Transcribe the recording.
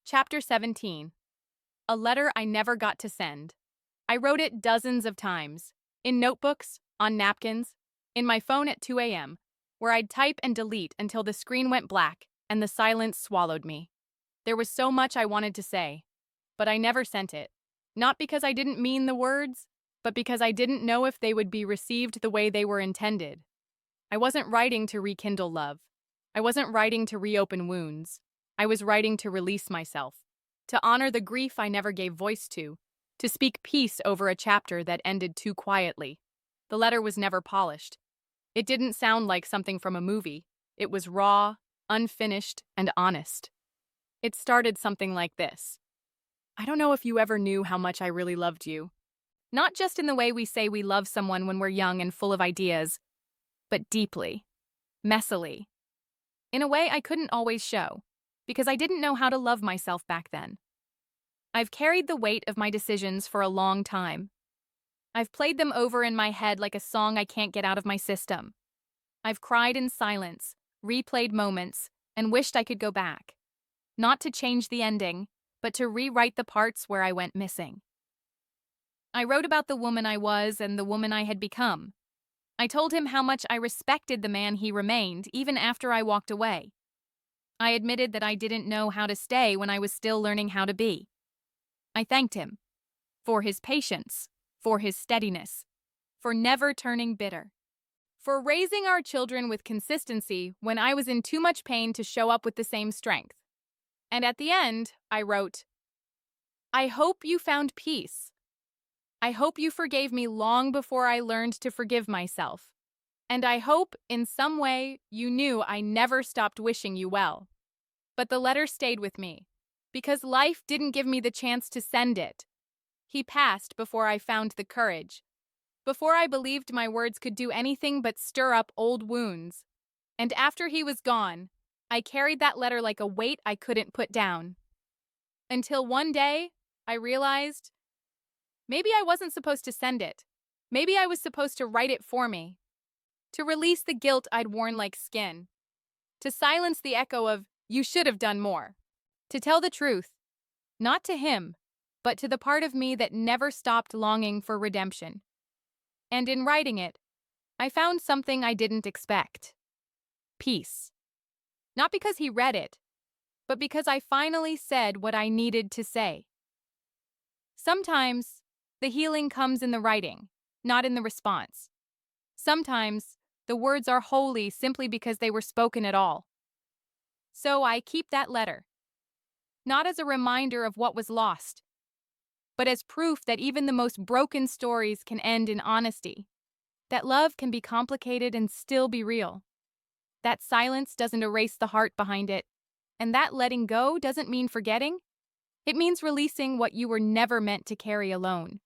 Chapter 17. A letter I never got to send. I wrote it dozens of times. In notebooks, on napkins, in my phone at 2 a.m., where I'd type and delete until the screen went black and the silence swallowed me. There was so much I wanted to say, but I never sent it. Not because I didn't mean the words, but because I didn't know if they would be received the way they were intended. I wasn't writing to rekindle love. I wasn't writing to reopen wounds. I was writing to release myself, to honor the grief I never gave voice to speak peace over a chapter that ended too quietly. The letter was never polished. It didn't sound like something from a movie. It was raw, unfinished, and honest. It started something like this. I don't know if you ever knew how much I really loved you. Not just in the way we say we love someone when we're young and full of ideas, but deeply, messily. In a way I couldn't always show, because I didn't know how to love myself back then. I've carried the weight of my decisions for a long time. I've played them over in my head like a song I can't get out of my system. I've cried in silence, replayed moments, and wished I could go back. Not to change the ending, but to rewrite the parts where I went missing. I wrote about the woman I was and the woman I had become. I told him how much I respected the man he remained even after I walked away. I admitted that I didn't know how to stay when I was still learning how to be. I thanked him for his patience, for his steadiness, for never turning bitter, for raising our children with consistency when I was in too much pain to show up with the same strength. And at the end, I wrote, I hope you found peace. I hope you forgave me long before I learned to forgive myself. And I hope, in some way, you knew I never stopped wishing you well. But the letter stayed with me, because life didn't give me the chance to send it. He passed before I found the courage, before I believed my words could do anything but stir up old wounds. And after he was gone, I carried that letter like a weight I couldn't put down. Until one day, I realized maybe I wasn't supposed to send it. Maybe I was supposed to write it for me. To release the guilt I'd worn like skin. To silence the echo of, you should have done more. To tell the truth, not to him, but to the part of me that never stopped longing for redemption. And in writing it, I found something I didn't expect. Peace. Not because he read it, but because I finally said what I needed to say. Sometimes, the healing comes in the writing, not in the response. Sometimes, the words are holy simply because they were spoken at all. So I keep that letter, not as a reminder of what was lost, but as proof that even the most broken stories can end in honesty, that love can be complicated and still be real, that silence doesn't erase the heart behind it, and that letting go doesn't mean forgetting. It means releasing what you were never meant to carry alone.